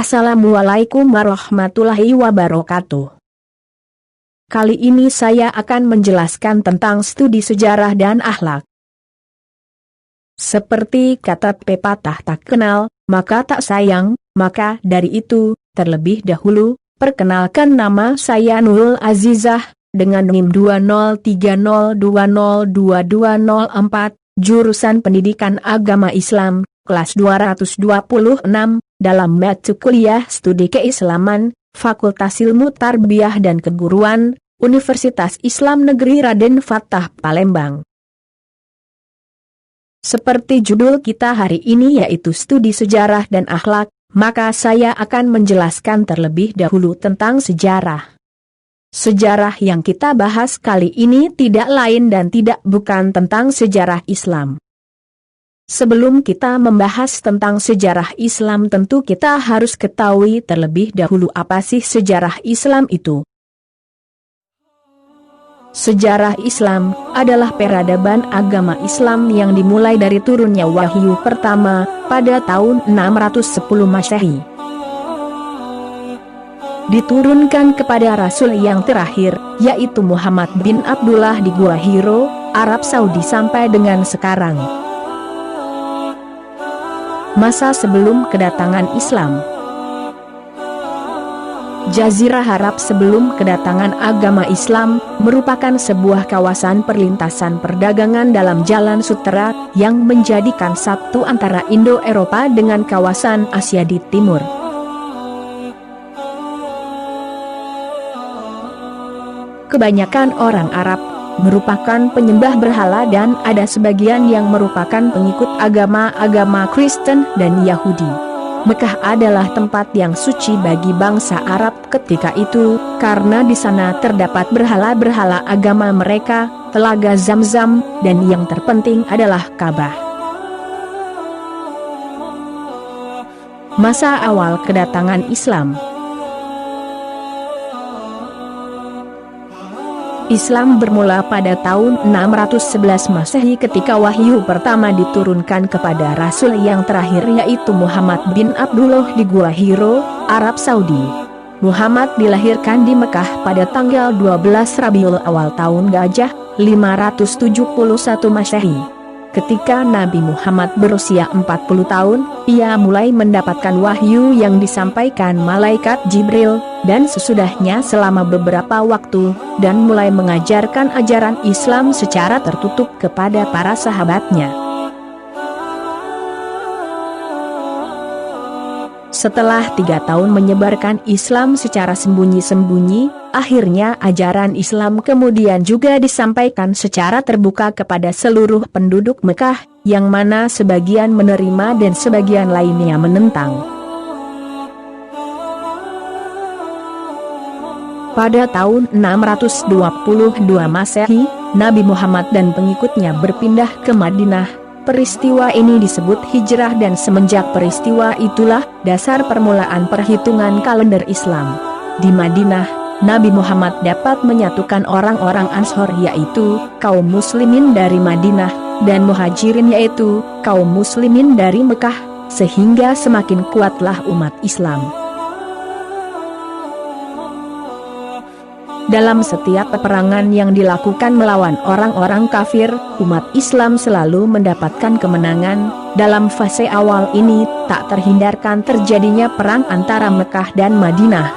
Assalamualaikum warahmatullahi wabarakatuh. Kali ini saya akan menjelaskan tentang studi sejarah dan akhlak. Seperti kata pepatah tak kenal, maka tak sayang, maka dari itu, terlebih dahulu, perkenalkan nama saya Nurul Azizah, dengan NIM 20302022004, jurusan Pendidikan Agama Islam, kelas 226, dalam mata kuliah studi keislaman, Fakultas Ilmu Tarbiyah dan Keguruan, Universitas Islam Negeri Raden Fatah Palembang. Seperti judul kita hari ini yaitu studi sejarah dan akhlak, maka saya akan menjelaskan terlebih dahulu tentang sejarah. Sejarah yang kita bahas kali ini tidak lain dan tidak bukan tentang sejarah Islam. Sebelum kita membahas tentang sejarah Islam, tentu kita harus ketahui terlebih dahulu apa sih sejarah Islam itu. Sejarah Islam adalah peradaban agama Islam yang dimulai dari turunnya wahyu pertama pada tahun 610 Masehi. Diturunkan kepada Rasul yang terakhir, yaitu Muhammad bin Abdullah di Gua Hiro, Arab Saudi sampai dengan sekarang. Masa sebelum kedatangan Islam. Jazirah Arab sebelum kedatangan agama Islam merupakan sebuah kawasan perlintasan perdagangan dalam Jalan Sutera yang menjadikan satu antara Indo-Eropa dengan kawasan Asia di timur. Kebanyakan orang Arab merupakan penyembah berhala dan ada sebagian yang merupakan pengikut agama-agama Kristen dan Yahudi. Mekah adalah tempat yang suci bagi bangsa Arab ketika itu, karena di sana terdapat berhala-berhala agama mereka, telaga Zam-Zam, dan yang terpenting adalah Ka'bah. Masa awal kedatangan Islam. Islam bermula pada tahun 611 Masehi ketika wahyu pertama diturunkan kepada Rasul yang terakhir yaitu Muhammad bin Abdullah di Gua Hiro, Arab Saudi. Muhammad dilahirkan di Mekah pada tanggal 12 Rabiul Awal tahun Gajah, 571 Masehi. Ketika Nabi Muhammad berusia 40 tahun, ia mulai mendapatkan wahyu yang disampaikan malaikat Jibril, dan sesudahnya selama beberapa waktu, dan mulai mengajarkan ajaran Islam secara tertutup kepada para sahabatnya. Setelah 3 tahun menyebarkan Islam secara sembunyi-sembunyi, akhirnya ajaran Islam kemudian juga disampaikan secara terbuka kepada seluruh penduduk Mekah, yang mana sebagian menerima dan sebagian lainnya menentang. Pada tahun 622 Masehi, Nabi Muhammad dan pengikutnya berpindah ke Madinah. Peristiwa ini disebut hijrah dan semenjak peristiwa itulah dasar permulaan perhitungan kalender Islam. Di Madinah, Nabi Muhammad dapat menyatukan orang-orang Ansor yaitu kaum muslimin dari Madinah, dan muhajirin yaitu kaum muslimin dari Mekah, sehingga semakin kuatlah umat Islam. Dalam setiap peperangan yang dilakukan melawan orang-orang kafir, umat Islam selalu mendapatkan kemenangan. Dalam fase awal ini, tak terhindarkan terjadinya perang antara Mekah dan Madinah.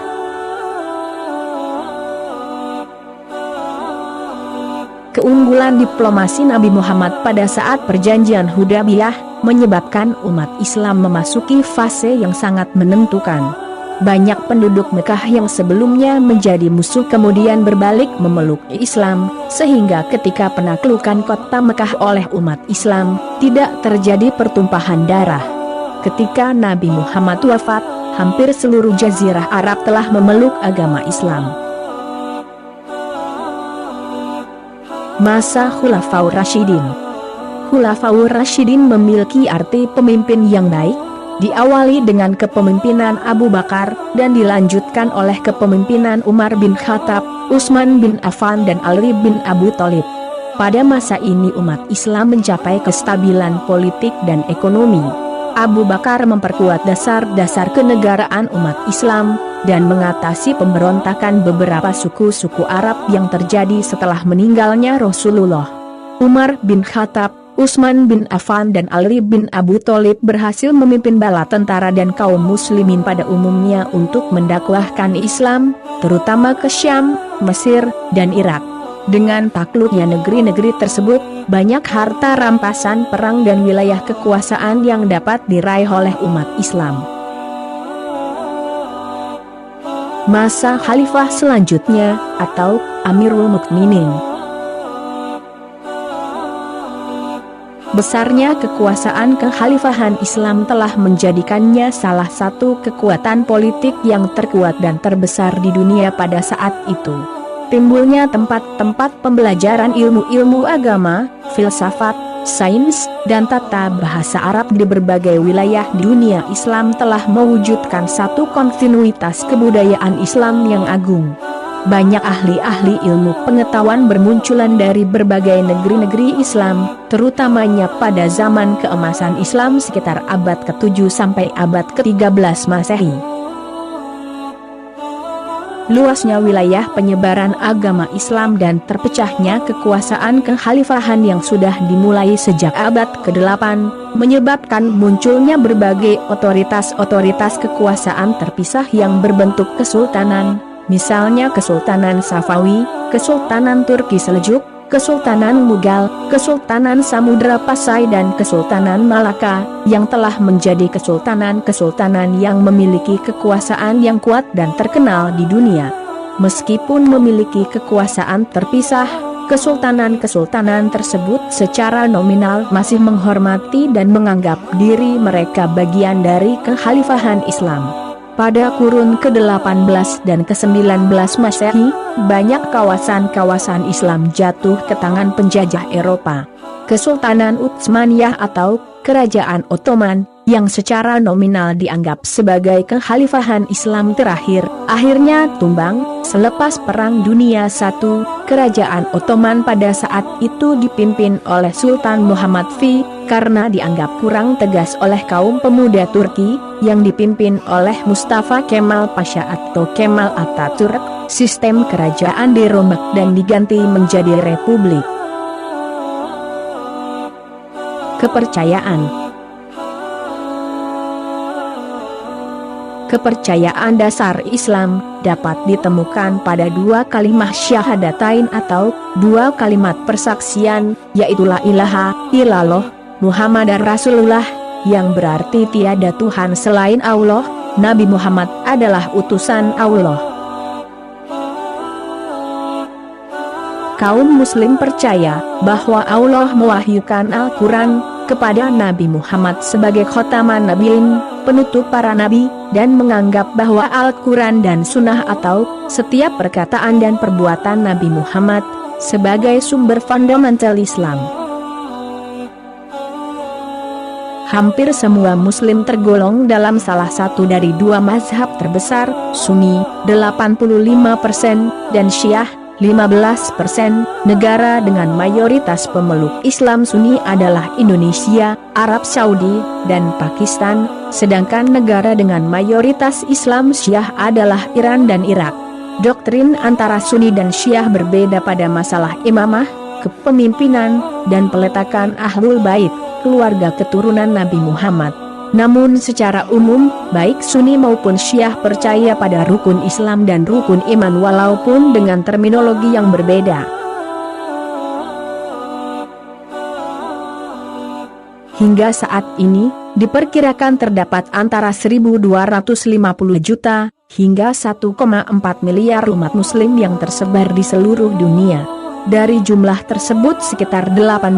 Keunggulan diplomasi Nabi Muhammad pada saat perjanjian Hudaybiyah menyebabkan umat Islam memasuki fase yang sangat menentukan. Banyak penduduk Mekah yang sebelumnya menjadi musuh kemudian berbalik memeluk Islam, sehingga ketika penaklukan kota Mekah oleh umat Islam, tidak terjadi pertumpahan darah. Ketika Nabi Muhammad wafat, hampir seluruh jazirah Arab telah memeluk agama Islam. Masa Khulafaur Rasyidin. Khulafaur Rasyidin memiliki arti pemimpin yang baik, diawali dengan kepemimpinan Abu Bakar, dan dilanjutkan oleh kepemimpinan Umar bin Khattab, Utsman bin Affan dan Ali bin Abu Thalib. Pada masa ini umat Islam mencapai kestabilan politik dan ekonomi. Abu Bakar memperkuat dasar-dasar kenegaraan umat Islam, dan mengatasi pemberontakan beberapa suku-suku Arab yang terjadi setelah meninggalnya Rasulullah. Umar bin Khattab, Utsman bin Affan dan Ali bin Abu Thalib berhasil memimpin bala tentara dan kaum muslimin pada umumnya untuk mendakwahkan Islam, terutama ke Syam, Mesir, dan Irak. Dengan takluknya negeri-negeri tersebut, banyak harta rampasan perang dan wilayah kekuasaan yang dapat diraih oleh umat Islam. Masa khalifah selanjutnya, atau Amirul Mukminin. Besarnya kekuasaan kekhalifahan Islam telah menjadikannya salah satu kekuatan politik yang terkuat dan terbesar di dunia pada saat itu. Timbulnya tempat-tempat pembelajaran ilmu-ilmu agama, filsafat, sains, dan tata bahasa Arab di berbagai wilayah di dunia Islam telah mewujudkan satu kontinuitas kebudayaan Islam yang agung. Banyak ahli-ahli ilmu pengetahuan bermunculan dari berbagai negeri-negeri Islam, terutamanya pada zaman keemasan Islam sekitar abad ke-7 sampai abad ke-13 Masehi. Luasnya wilayah penyebaran agama Islam dan terpecahnya kekuasaan kekhalifahan yang sudah dimulai sejak abad ke-8, menyebabkan munculnya berbagai otoritas-otoritas kekuasaan terpisah yang berbentuk kesultanan, misalnya Kesultanan Safawi, Kesultanan Turki Seljuk, Kesultanan Mughal, Kesultanan Samudra Pasai dan Kesultanan Malaka, yang telah menjadi kesultanan-kesultanan yang memiliki kekuasaan yang kuat dan terkenal di dunia. Meskipun memiliki kekuasaan terpisah, kesultanan-kesultanan tersebut secara nominal masih menghormati dan menganggap diri mereka bagian dari kekhalifahan Islam. Pada kurun ke-18 dan ke-19 Masehi, banyak kawasan-kawasan Islam jatuh ke tangan penjajah Eropa. Kesultanan Utsmaniyah atau Kerajaan Ottoman, yang secara nominal dianggap sebagai kekhalifahan Islam terakhir, akhirnya tumbang. Selepas Perang Dunia I, Kerajaan Ottoman pada saat itu dipimpin oleh Sultan Muhammad V, karena dianggap kurang tegas oleh kaum pemuda Turki, yang dipimpin oleh Mustafa Kemal Pasha atau Kemal Atatürk. Sistem kerajaan dirombak dan diganti menjadi republik. Kepercayaan dasar Islam dapat ditemukan pada dua kalimat syahadatain atau dua kalimat persaksian, yaitu la ilaha illallah Muhammadar Rasulullah, yang berarti tiada Tuhan selain Allah, Nabi Muhammad adalah utusan Allah. Kaum muslim percaya bahwa Allah mewahyukan Al-Quran kepada Nabi Muhammad sebagai khotaman nabiin, penutup para nabi, dan menganggap bahwa Al-Quran dan Sunnah atau setiap perkataan dan perbuatan Nabi Muhammad sebagai sumber fundamental Islam. Hampir semua muslim tergolong dalam salah satu dari dua mazhab terbesar, Sunni 85% dan Syiah 15%. Negara dengan mayoritas pemeluk Islam Sunni adalah Indonesia, Arab Saudi, dan Pakistan, sedangkan negara dengan mayoritas Islam Syiah adalah Iran dan Irak. Doktrin antara Sunni dan Syiah berbeda pada masalah imamah, kepemimpinan, dan peletakan Ahlul Bait, keluarga keturunan Nabi Muhammad. Namun secara umum, baik Sunni maupun Syiah percaya pada rukun Islam dan rukun iman walaupun dengan terminologi yang berbeda. Hingga saat ini, diperkirakan terdapat antara 1.250 juta hingga 1,4 miliar umat muslim yang tersebar di seluruh dunia. Dari jumlah tersebut sekitar 18%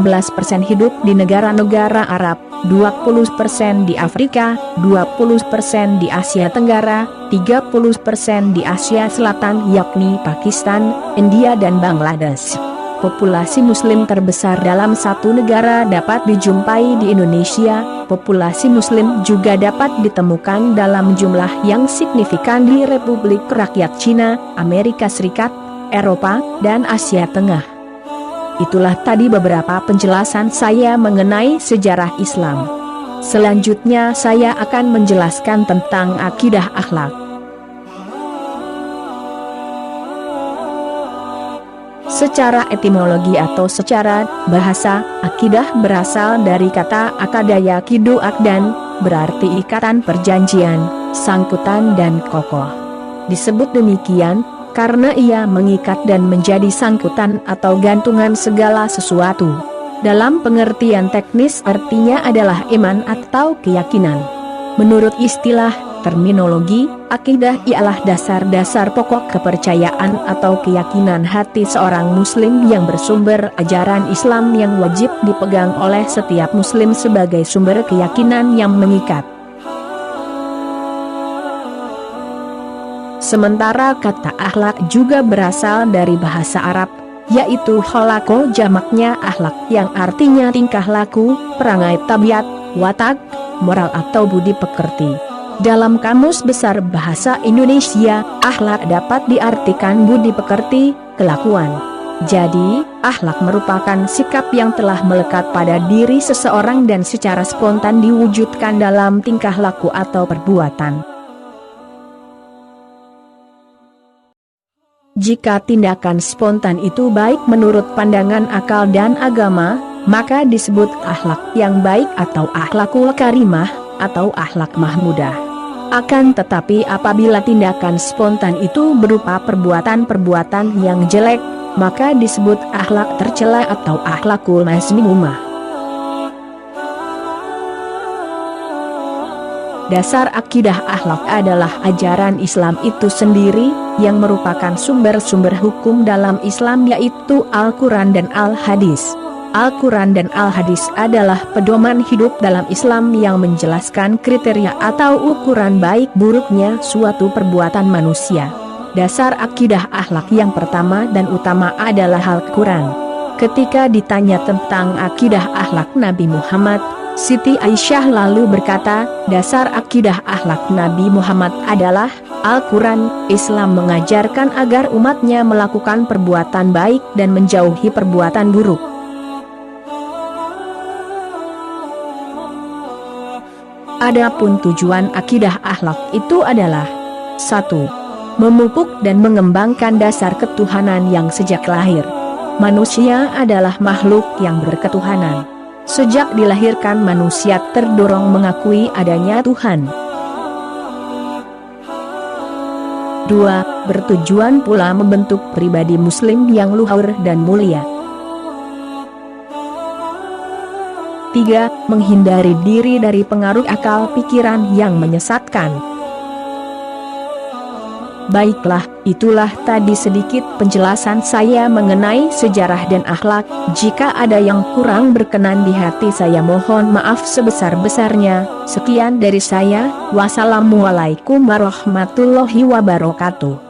hidup di negara-negara Arab, 20% di Afrika, 20% di Asia Tenggara, 30% di Asia Selatan yakni Pakistan, India dan Bangladesh. Populasi muslim terbesar dalam satu negara dapat dijumpai di Indonesia. Populasi muslim juga dapat ditemukan dalam jumlah yang signifikan di Republik Rakyat Cina, Amerika Serikat, Eropa, dan Asia Tengah. Itulah tadi beberapa penjelasan saya mengenai sejarah Islam. Selanjutnya saya akan menjelaskan tentang akidah akhlak. Secara etimologi atau secara bahasa, akidah berasal dari kata akadaya kidu akdan, berarti ikatan perjanjian, sangkutan dan kokoh. Disebut demikian, karena ia mengikat dan menjadi sangkutan atau gantungan segala sesuatu. Dalam pengertian teknis artinya adalah iman atau keyakinan. Menurut istilah terminologi, akidah ialah dasar-dasar pokok kepercayaan atau keyakinan hati seorang muslim yang bersumber ajaran Islam yang wajib dipegang oleh setiap muslim sebagai sumber keyakinan yang mengikat. Sementara kata akhlak juga berasal dari bahasa Arab, yaitu kholako jamaknya akhlak yang artinya tingkah laku, perangai tabiat, watak, moral atau budi pekerti. Dalam Kamus Besar Bahasa Indonesia, akhlak dapat diartikan budi pekerti, kelakuan. Jadi, akhlak merupakan sikap yang telah melekat pada diri seseorang dan secara spontan diwujudkan dalam tingkah laku atau perbuatan. Jika tindakan spontan itu baik menurut pandangan akal dan agama, maka disebut akhlak yang baik atau akhlakul karimah, atau akhlak mahmudah. Akan tetapi apabila tindakan spontan itu berupa perbuatan-perbuatan yang jelek, maka disebut akhlak tercela atau akhlakul mazmumah. Dasar akidah akhlak adalah ajaran Islam itu sendiri, yang merupakan sumber-sumber hukum dalam Islam yaitu Al-Quran dan Al-Hadis. Al-Quran dan Al-Hadis adalah pedoman hidup dalam Islam yang menjelaskan kriteria atau ukuran baik buruknya suatu perbuatan manusia. Dasar akidah akhlak yang pertama dan utama adalah Al-Quran. Ketika ditanya tentang akidah akhlak Nabi Muhammad, Siti Aisyah lalu berkata, dasar akidah akhlak Nabi Muhammad adalah Al-Quran. Islam mengajarkan agar umatnya melakukan perbuatan baik dan menjauhi perbuatan buruk. Adapun tujuan akidah akhlak itu adalah 1. Memupuk dan mengembangkan dasar ketuhanan yang sejak lahir. Manusia adalah makhluk yang berketuhanan. Sejak dilahirkan manusia terdorong mengakui adanya Tuhan. 2. Bertujuan pula membentuk pribadi muslim yang luhur dan mulia. 3. Menghindari diri dari pengaruh akal pikiran yang menyesatkan. Baiklah, itulah tadi sedikit penjelasan saya mengenai sejarah dan akhlak. Jika ada yang kurang berkenan di hati saya mohon maaf sebesar-besarnya. Sekian dari saya, wassalamualaikum warahmatullahi wabarakatuh.